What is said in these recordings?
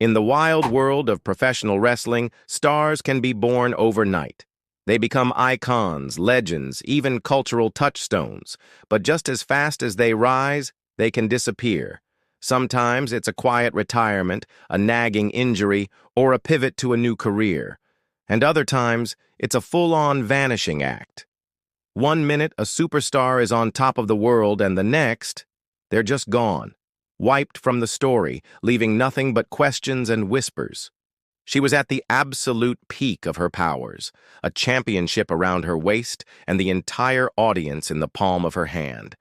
In the wild world of professional wrestling, stars can be born overnight. They become icons, legends, even cultural touchstones. But just as fast as they rise, they can disappear. Sometimes it's a quiet retirement, a nagging injury, or a pivot to a new career. And other times, it's a full-on vanishing act. One minute, a superstar is on top of the world, and the next, they're just gone, wiped from the story, leaving nothing but questions and whispers. She was at the absolute peak of her powers, a championship around her waist and the entire audience in the palm of her hand.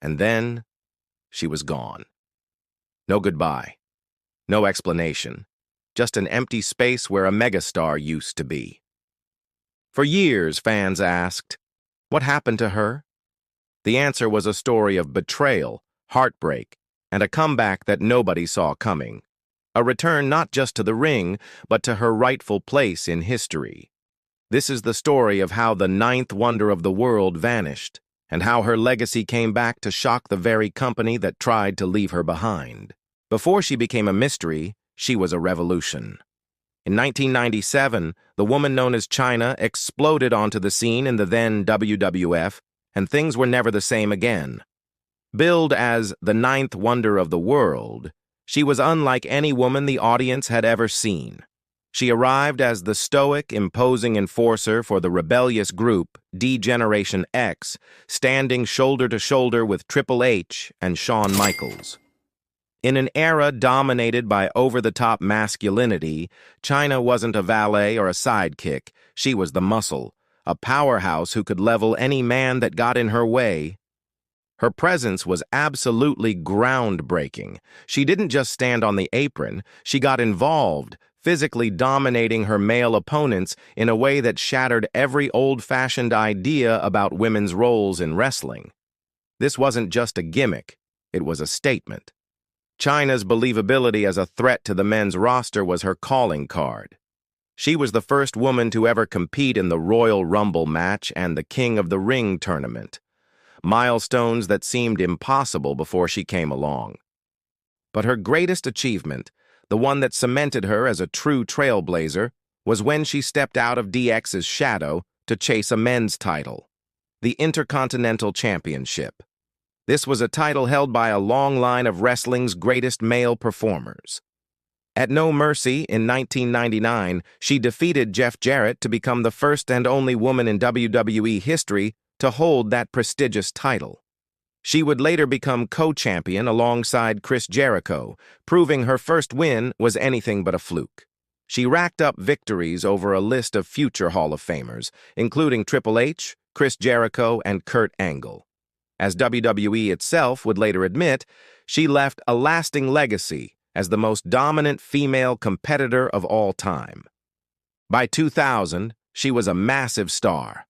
And then, she was gone. No goodbye. No explanation. Just an empty space where a megastar used to be. For years, fans asked, what happened to her? The answer was a story of betrayal, heartbreak, and a comeback that nobody saw coming. A return not just to the ring, but to her rightful place in history. This is the story of how the ninth wonder of the world vanished, and how her legacy came back to shock the very company that tried to leave her behind. Before she became a mystery, she was a revolution. In 1997, the woman known as Chyna exploded onto the scene in the then WWF, and things were never the same again. Billed as the ninth wonder of the world, she was unlike any woman the audience had ever seen. She arrived as the stoic, imposing enforcer for the rebellious group, D-Generation X, standing shoulder to shoulder with Triple H and Shawn Michaels. In an era dominated by over-the-top masculinity, Chyna wasn't a valet or a sidekick. She was the muscle, a powerhouse who could level any man that got in her way. Her presence was absolutely groundbreaking. She didn't just stand on the apron, she got involved, physically dominating her male opponents in a way that shattered every old-fashioned idea about women's roles in wrestling. This wasn't just a gimmick, it was a statement. Chyna's believability as a threat to the men's roster was her calling card. She was the first woman to ever compete in the Royal Rumble match and the King of the Ring tournament, milestones that seemed impossible before she came along. But her greatest achievement, the one that cemented her as a true trailblazer, was when she stepped out of DX's shadow to chase a men's title, the Intercontinental Championship. This was a title held by a long line of wrestling's greatest male performers. At No Mercy in 1999, she defeated Jeff Jarrett to become the first and only woman in WWE history to hold that prestigious title. She would later become co-champion alongside Chris Jericho, proving her first win was anything but a fluke. She racked up victories over a list of future Hall of Famers, including Triple H, Chris Jericho, and Kurt Angle. As WWE itself would later admit, she left a lasting legacy as the most dominant female competitor of all time. By 2000, she was a massive star.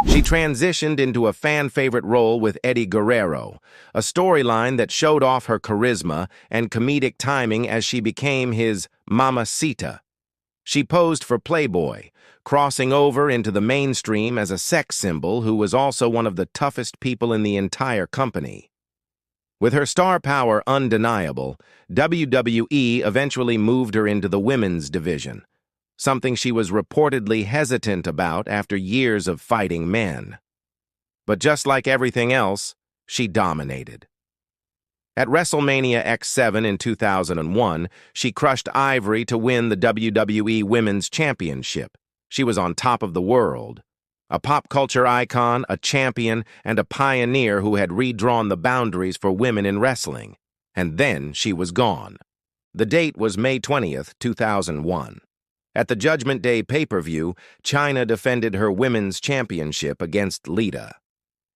She transitioned into a fan-favorite role with Eddie Guerrero, a storyline that showed off her charisma and comedic timing as she became his mamacita. She posed for Playboy, crossing over into the mainstream as a sex symbol who was also one of the toughest people in the entire company. With her star power undeniable, WWE eventually moved her into the women's division, something she was reportedly hesitant about after years of fighting men. But just like everything else, she dominated. At WrestleMania X7 in 2001, she crushed Ivory to win the WWE Women's Championship. She was on top of the world. A pop culture icon, a champion, and a pioneer who had redrawn the boundaries for women in wrestling. And then she was gone. The date was May 20th, 2001. At the Judgment Day pay-per-view, Chyna defended her women's championship against Lita.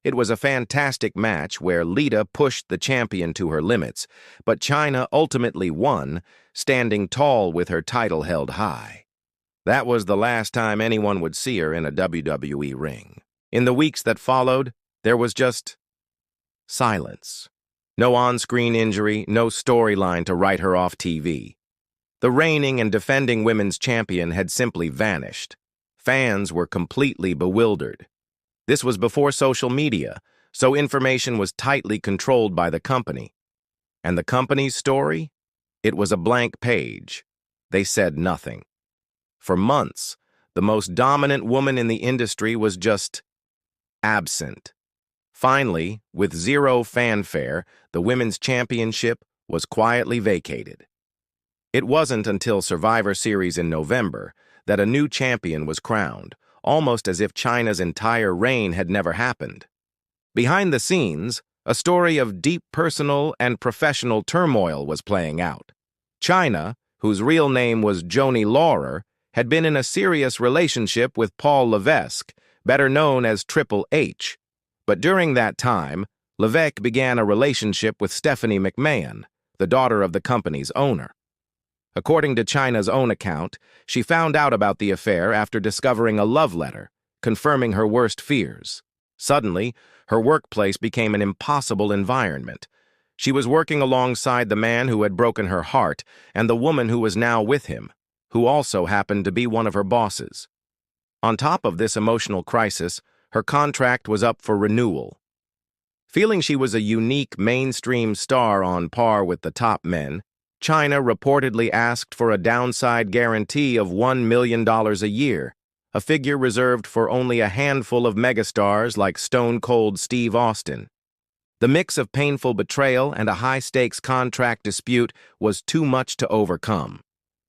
It was a fantastic match where Lita pushed the champion to her limits, but Chyna ultimately won, standing tall with her title held high. That was the last time anyone would see her in a WWE ring. In the weeks that followed, there was just silence. No on-screen injury, no storyline to write her off TV. The reigning and defending women's champion had simply vanished. Fans were completely bewildered. This was before social media, so information was tightly controlled by the company. And the company's story? It was a blank page. They said nothing. For months, the most dominant woman in the industry was just absent. Finally, with zero fanfare, the women's championship was quietly vacated. It wasn't until Survivor Series in November that a new champion was crowned, almost as if Chyna's entire reign had never happened. Behind the scenes, a story of deep personal and professional turmoil was playing out. Chyna, whose real name was Joni Laurer, had been in a serious relationship with Paul Levesque, better known as Triple H. But during that time, Levesque began a relationship with Stephanie McMahon, the daughter of the company's owner. According to Chyna's own account, she found out about the affair after discovering a love letter, confirming her worst fears. Suddenly, her workplace became an impossible environment. She was working alongside the man who had broken her heart and the woman who was now with him, who also happened to be one of her bosses. On top of this emotional crisis, her contract was up for renewal. Feeling she was a unique mainstream star on par with the top men, Chyna reportedly asked for a downside guarantee of $1 million a year, a figure reserved for only a handful of megastars like Stone Cold Steve Austin. The mix of painful betrayal and a high-stakes contract dispute was too much to overcome.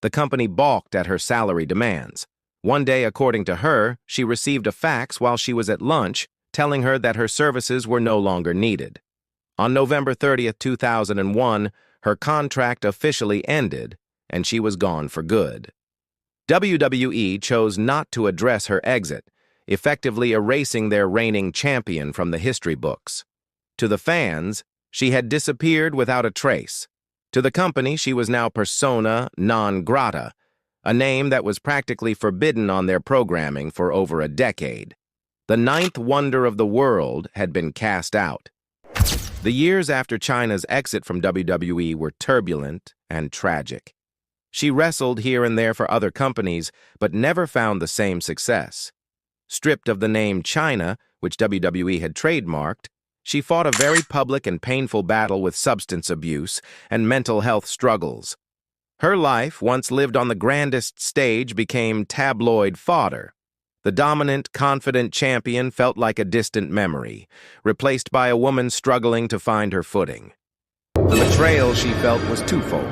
The company balked at her salary demands. One day, according to her, she received a fax while she was at lunch telling her that her services were no longer needed. On November 30th, 2001, her contract officially ended, and she was gone for good. WWE chose not to address her exit, effectively erasing their reigning champion from the history books. To the fans, she had disappeared without a trace. To the company, she was now persona non grata, a name that was practically forbidden on their programming for over a decade. The ninth wonder of the world had been cast out. The years after Chyna's exit from WWE were turbulent and tragic. She wrestled here and there for other companies, but never found the same success. Stripped of the name Chyna, which WWE had trademarked, she fought a very public and painful battle with substance abuse and mental health struggles. Her life, once lived on the grandest stage, became tabloid fodder. The dominant, confident champion felt like a distant memory, replaced by a woman struggling to find her footing. The betrayal she felt was twofold: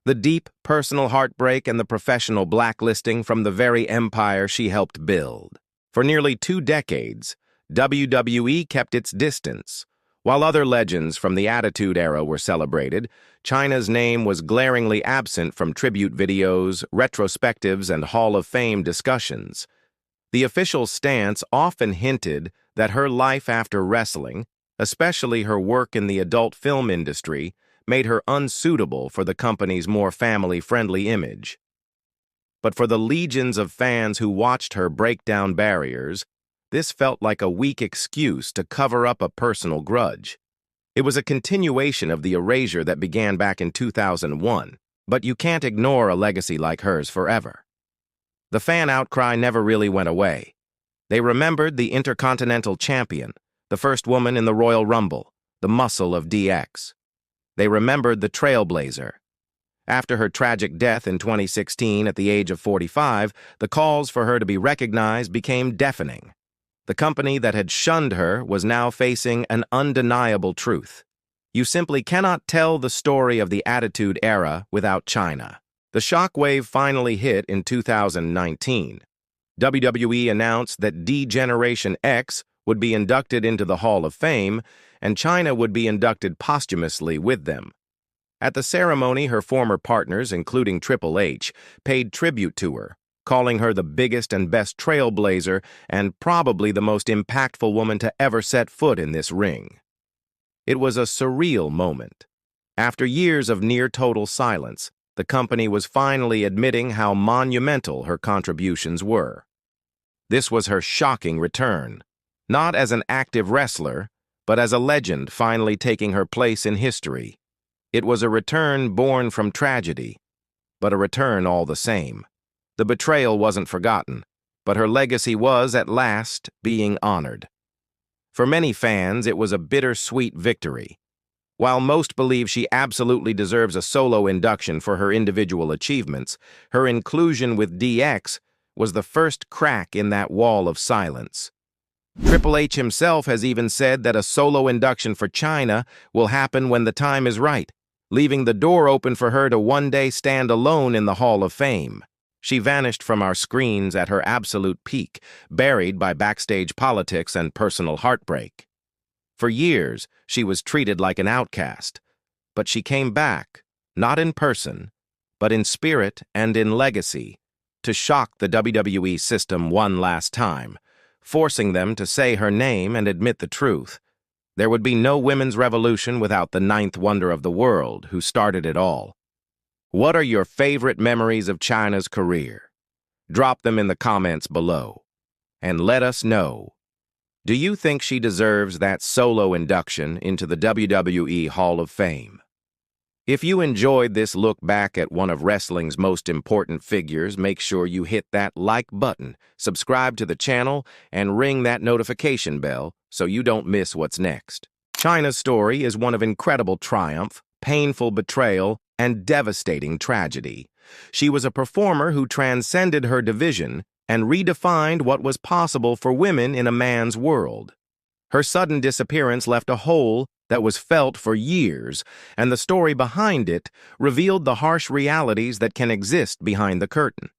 the deep, personal heartbreak and the professional blacklisting from the very empire she helped build. For nearly 2 decades, WWE kept its distance. While other legends from the Attitude Era were celebrated, Chyna's name was glaringly absent from tribute videos, retrospectives, and Hall of Fame discussions. The official stance often hinted that her life after wrestling, especially her work in the adult film industry, made her unsuitable for the company's more family-friendly image. But for the legions of fans who watched her break down barriers, this felt like a weak excuse to cover up a personal grudge. It was a continuation of the erasure that began back in 2001, but you can't ignore a legacy like hers forever. The fan outcry never really went away. They remembered the Intercontinental Champion, the first woman in the Royal Rumble, the muscle of DX. They remembered the Trailblazer. After her tragic death in 2016 at the age of 45, the calls for her to be recognized became deafening. The company that had shunned her was now facing an undeniable truth. You simply cannot tell the story of the Attitude Era without Chyna. The shockwave finally hit in 2019. WWE announced that D-Generation X would be inducted into the Hall of Fame, and Chyna would be inducted posthumously with them. At the ceremony, her former partners, including Triple H, paid tribute to her, calling her the biggest and best trailblazer and probably the most impactful woman to ever set foot in this ring. It was a surreal moment. After years of near-total silence, the company was finally admitting how monumental her contributions were. This was her shocking return, not as an active wrestler, but as a legend finally taking her place in history. It was a return born from tragedy, but a return all the same. The betrayal wasn't forgotten, but her legacy was, at last, being honored. For many fans, it was a bittersweet victory. While most believe she absolutely deserves a solo induction for her individual achievements, her inclusion with DX was the first crack in that wall of silence. Triple H himself has even said that a solo induction for Chyna will happen when the time is right, leaving the door open for her to one day stand alone in the Hall of Fame. She vanished from our screens at her absolute peak, buried by backstage politics and personal heartbreak. For years, she was treated like an outcast, but she came back, not in person, but in spirit and in legacy, to shock the WWE system one last time, forcing them to say her name and admit the truth. There would be no women's revolution without the ninth wonder of the world, who started it all. What are your favorite memories of Chyna's career? Drop them in the comments below. And let us know. Do you think she deserves that solo induction into the WWE Hall of Fame? If you enjoyed this look back at one of wrestling's most important figures, make sure you hit that like button, subscribe to the channel, and ring that notification bell so you don't miss what's next. Chyna's story is one of incredible triumph, painful betrayal, and devastating tragedy. She was a performer who transcended her division and redefined what was possible for women in a man's world. Her sudden disappearance left a hole that was felt for years, and the story behind it revealed the harsh realities that can exist behind the curtain.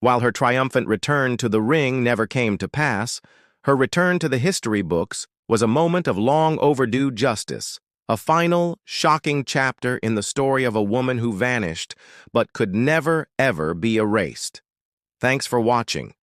While her triumphant return to the ring never came to pass, her return to the history books was a moment of long overdue justice, a final, shocking chapter in the story of a woman who vanished but could never, ever be erased. Thanks for watching.